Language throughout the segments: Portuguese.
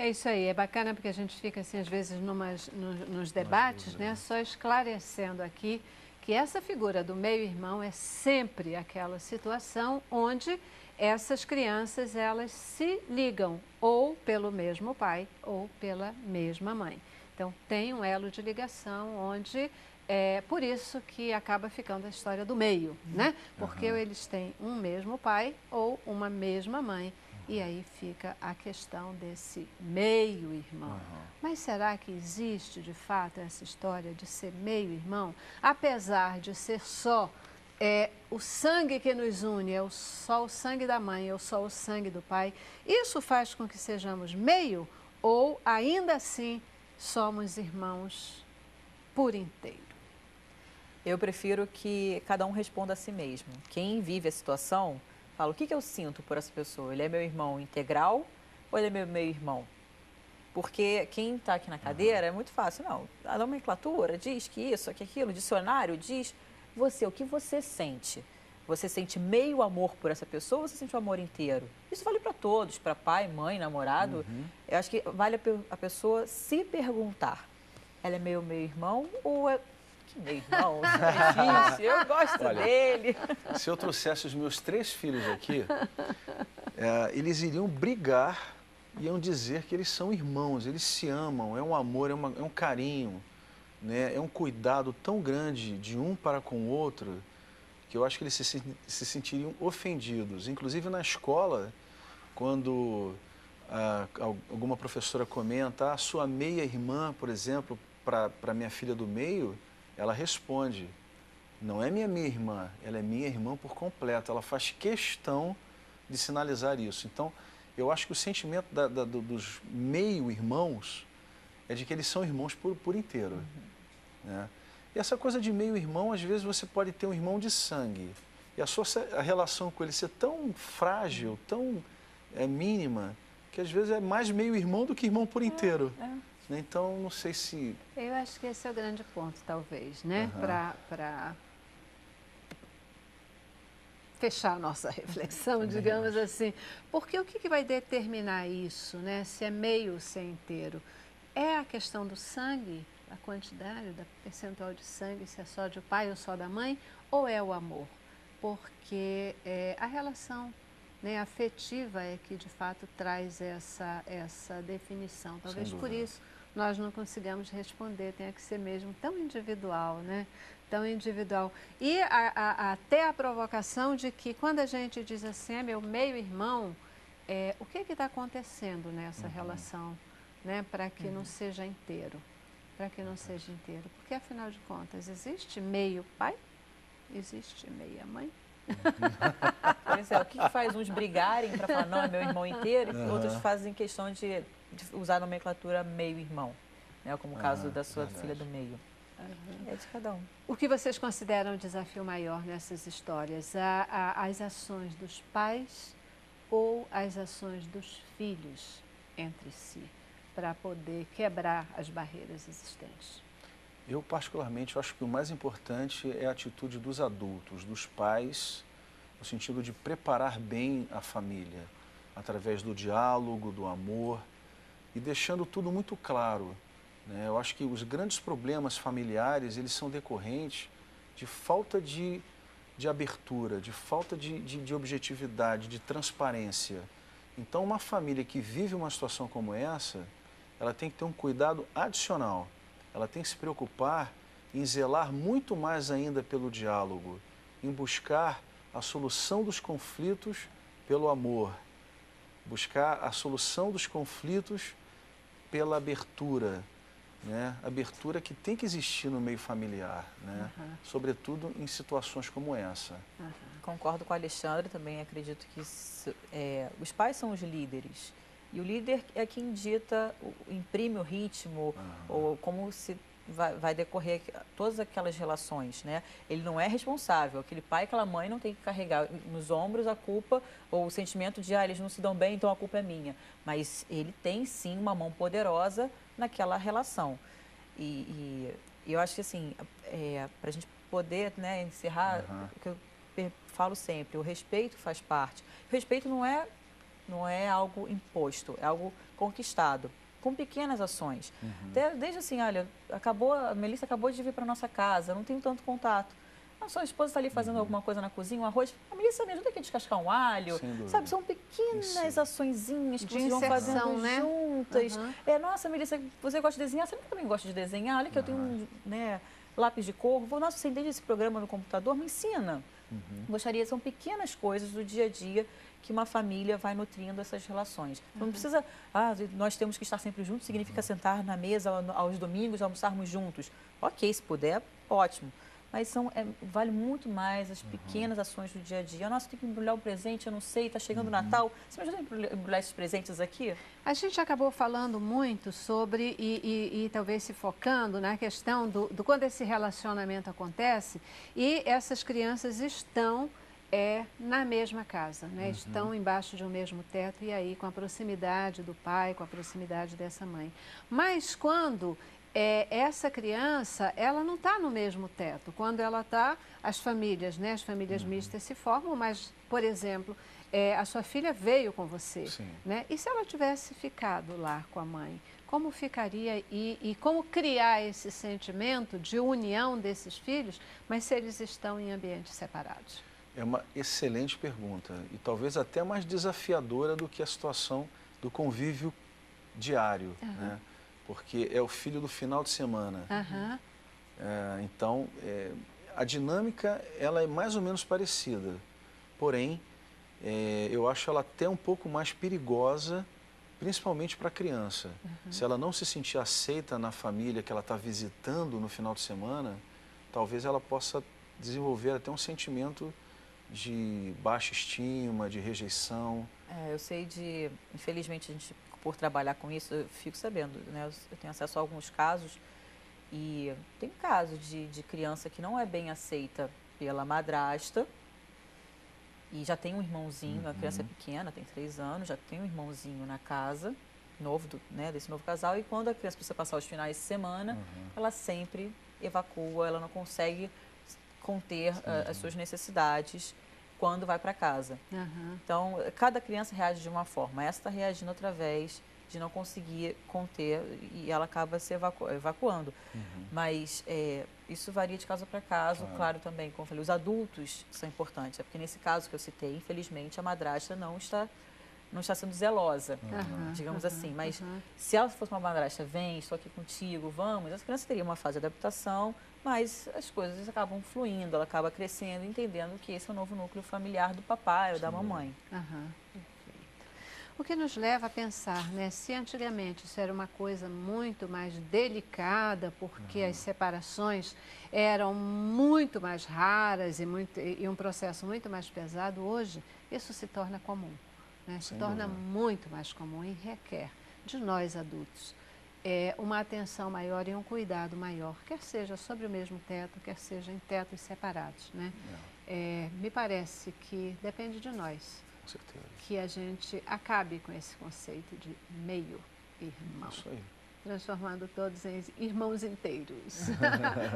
É isso aí, é bacana porque a gente fica assim, às vezes, nos debates, né, só esclarecendo aqui que essa figura do meio-irmão é sempre aquela situação onde essas crianças, elas se ligam ou pelo mesmo pai ou pela mesma mãe. Então, tem um elo de ligação onde é por isso que acaba ficando a história do meio, né? Porque eles têm um mesmo pai ou uma mesma mãe. E aí fica a questão desse meio-irmão. Mas será que existe, de fato, essa história de ser meio-irmão? Apesar de ser só o sangue que nos une, só o sangue da mãe, ou só o sangue do pai, isso faz com que sejamos meio ou, ainda assim, somos irmãos por inteiro? Eu prefiro que cada um responda a si mesmo. Quem vive a situação, fala, o que eu sinto por essa pessoa? Ele é meu irmão integral ou ele é meu meio-irmão? Porque quem está aqui na cadeira é muito fácil. Não, a nomenclatura diz que isso, que aquilo, o dicionário diz. Você, o que você sente? Você sente meio amor por essa pessoa ou você sente o amor inteiro? Isso vale para todos, para pai, mãe, namorado. Eu acho que vale a pessoa se perguntar. Ela é meu irmão ou é... Que meio-irmão? Isso é difícil, eu gosto dele. Se eu trouxesse os meus 3 filhos aqui, eles iriam brigar, iam dizer que eles são irmãos, eles se amam, é um amor, é um carinho, né? É um cuidado tão grande de um para com o outro, que eu acho que eles se sentiriam ofendidos. Inclusive na escola, quando alguma professora comenta, a sua meia-irmã, por exemplo, para minha filha do meio, ela responde, não é minha meia-irmã, ela é minha irmã por completo. Ela faz questão de sinalizar isso. Então, eu acho que o sentimento dos meio-irmãos é de que eles são irmãos por inteiro. Né? E essa coisa de meio-irmão, às vezes você pode ter um irmão de sangue. E a relação com ele ser tão frágil, tão mínima, que às vezes é mais meio-irmão do que irmão por inteiro. Então, não sei se... Eu acho que esse é o grande ponto, talvez, né? Para fechar a nossa reflexão, digamos assim. Porque o que vai determinar isso, né? Se é meio ou se é inteiro? É a questão do sangue, a quantidade, da percentual de sangue, se é só de pai ou só da mãe, ou é o amor? Porque a relação, né, afetiva é que, de fato, traz essa definição. Talvez por isso nós não consigamos responder, tenha que ser mesmo tão individual, né? Tão individual. E até a provocação de que quando a gente diz assim, é meu meio-irmão, o que está acontecendo nessa relação, né? Para que não seja inteiro, para que não seja inteiro. Porque, afinal de contas, existe meio pai, existe meia mãe. Pois é, o que faz uns brigarem para falar, não, é meu irmão inteiro, e outros fazem questão de usar a nomenclatura meio-irmão, né? Como o caso da sua filha do meio. É de cada um. O que vocês consideram o desafio maior nessas histórias? As ações dos pais ou as ações dos filhos entre si, para poder quebrar as barreiras existentes? Eu, particularmente, acho que o mais importante é a atitude dos adultos, dos pais, no sentido de preparar bem a família, através do diálogo, do amor, e deixando tudo muito claro. Né? Eu acho que os grandes problemas familiares, eles são decorrentes de falta de abertura, de falta de objetividade, de transparência. Então, uma família que vive uma situação como essa, ela tem que ter um cuidado adicional. Ela tem que se preocupar em zelar muito mais ainda pelo diálogo, em buscar a solução dos conflitos pelo amor, buscar a solução dos conflitos pela abertura, né? Abertura que tem que existir no meio familiar, né? Sobretudo em situações como essa. Concordo com o Alexandre, também acredito que os pais são os líderes. E o líder é quem dita, imprime o ritmo, ou como se vai decorrer todas aquelas relações, né? Ele não é responsável, aquele pai, aquela mãe não tem que carregar nos ombros a culpa ou o sentimento de, eles não se dão bem, então a culpa é minha. Mas ele tem, sim, uma mão poderosa naquela relação. E eu acho que, assim, para a gente poder, né, encerrar, o que eu falo sempre, o respeito faz parte. O respeito não é não é algo imposto, é algo conquistado, com pequenas ações. Desde assim, olha, a Melissa acabou de vir para nossa casa, não tenho tanto contato. A sua esposa está ali fazendo alguma coisa na cozinha, um arroz. A Melissa, me ajuda aqui a descascar um alho. Sabe, são pequenas açõezinhas que vocês vão fazendo juntas. Nossa, Melissa, você gosta de desenhar? Você também gosta de desenhar? Olha que eu tenho lápis de cor. Nossa, você entende esse programa no computador? Me ensina. Gostaria, são pequenas coisas do dia a dia que uma família vai nutrindo essas relações. Não precisa, nós temos que estar sempre juntos, significa sentar na mesa aos domingos, almoçarmos juntos. Ok, se puder, ótimo. Mas vale muito mais as pequenas ações do dia a dia. Nossa, tem que embrulhar um presente, eu não sei, está chegando o Natal. Você me ajuda a embrulhar esses presentes aqui? A gente acabou falando muito sobre, e talvez se focando na questão do quando esse relacionamento acontece e essas crianças estão na mesma casa, né? Estão embaixo de um mesmo teto e aí com a proximidade do pai, com a proximidade dessa mãe. Mas quando essa criança, ela não está no mesmo teto. Quando ela está, as famílias, né? As famílias mistas se formam, mas, por exemplo, a sua filha veio com você, né? E se ela tivesse ficado lá com a mãe, como ficaria e como criar esse sentimento de união desses filhos, mas se eles estão em ambientes separados? É uma excelente pergunta e talvez até mais desafiadora do que a situação do convívio diário, né? Porque é o filho do final de semana. Então, a dinâmica ela é mais ou menos parecida, porém, eu acho ela até um pouco mais perigosa, principalmente para a criança. Se ela não se sentir aceita na família que ela está visitando no final de semana, talvez ela possa desenvolver até um sentimento de baixa estima, de rejeição. Eu sei infelizmente, a gente, por trabalhar com isso, eu fico sabendo, né? Eu tenho acesso a alguns casos e tem caso de criança que não é bem aceita pela madrasta e já tem um irmãozinho, a criança é pequena, tem 3 anos, já tem um irmãozinho na casa, novo, desse novo casal, e quando a criança precisa passar os finais de semana, ela sempre evacua, ela não consegue conter as suas necessidades quando vai para casa. Então, cada criança reage de uma forma. Essa está reagindo através de não conseguir conter e ela acaba se evacuando. Mas isso varia de caso para caso. Claro, também, como eu falei, os adultos são importantes. Porque nesse caso que eu citei, infelizmente, a madrasta não está sendo zelosa, digamos assim. Mas se ela fosse uma madrasta, vem, estou aqui contigo, vamos, essa criança teria uma fase de adaptação, mas as coisas acabam fluindo, ela acaba crescendo, entendendo que esse é o novo núcleo familiar do papai ou da mamãe. Perfeito. O que nos leva a pensar, né, se antigamente isso era uma coisa muito mais delicada, porque as separações eram muito mais raras e um processo muito mais pesado, hoje isso se torna comum. Né? Se torna muito mais comum e requer de nós adultos uma atenção maior e um cuidado maior, quer seja sobre o mesmo teto, quer seja em tetos separados. Né? Me parece que depende de nós, com certeza, que a gente acabe com esse conceito de meio-irmão, transformando todos em irmãos inteiros,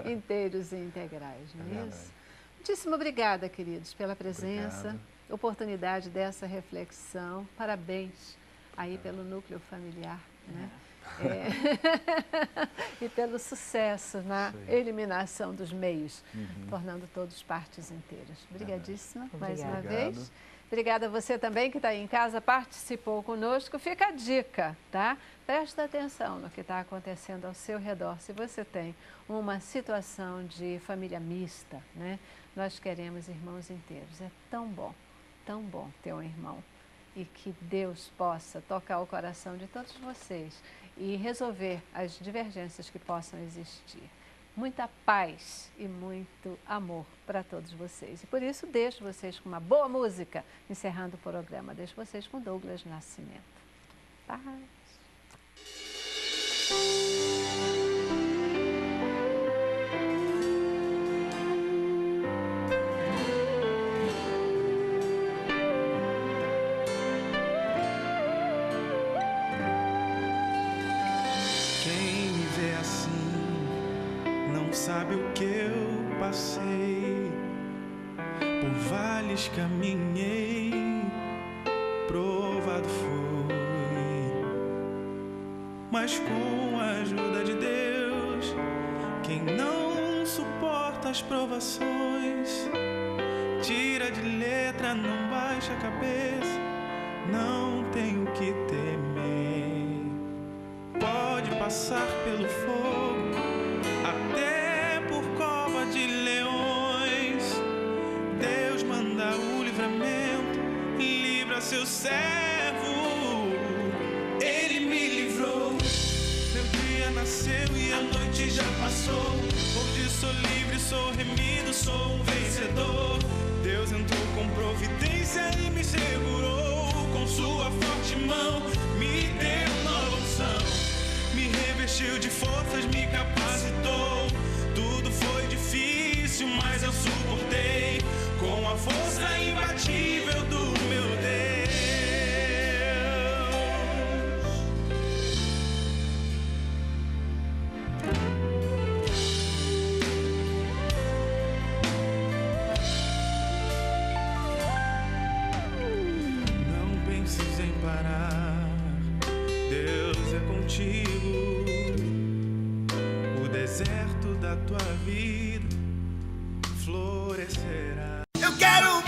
inteiros e integrais, não é isso? Muitíssimo obrigada, queridos, pela presença. Oportunidade dessa reflexão. Parabéns aí pelo núcleo familiar, né? E pelo sucesso na eliminação dos meios, tornando todos partes inteiras. Obrigadíssima mais uma vez. Obrigada a você também que está aí em casa, participou conosco. Fica a dica, tá? Presta atenção no que está acontecendo ao seu redor. Se você tem uma situação de família mista, né? Nós queremos irmãos inteiros. É tão bom ter um irmão. E que Deus possa tocar o coração de todos vocês e resolver as divergências que possam existir. Muita paz e muito amor para todos vocês. E por isso deixo vocês com uma boa música, encerrando o programa. Deixo vocês com Douglas Nascimento. Paz. Sabe o que eu passei, por vales caminhei, provado fui, mas com a ajuda de Deus, quem não suporta as provações, tira de letra, não baixa a cabeça, não tem o que temer. Pode passar pelo fogo, até por cova de leões. Deus manda o livramento, livra seu servo. Ele me livrou, meu dia nasceu e a noite já passou. Hoje sou livre, sou remido, sou um vencedor. Deus entrou com providência e me segurou. Com sua forte mão me deu nova unção, me revestiu de forças, me capacitou. Tudo foi difícil, mas eu suportei, com a força imbatível do meu Deus. Não penses em parar, Deus é contigo. O deserto da tua vida florescerá. Eu quero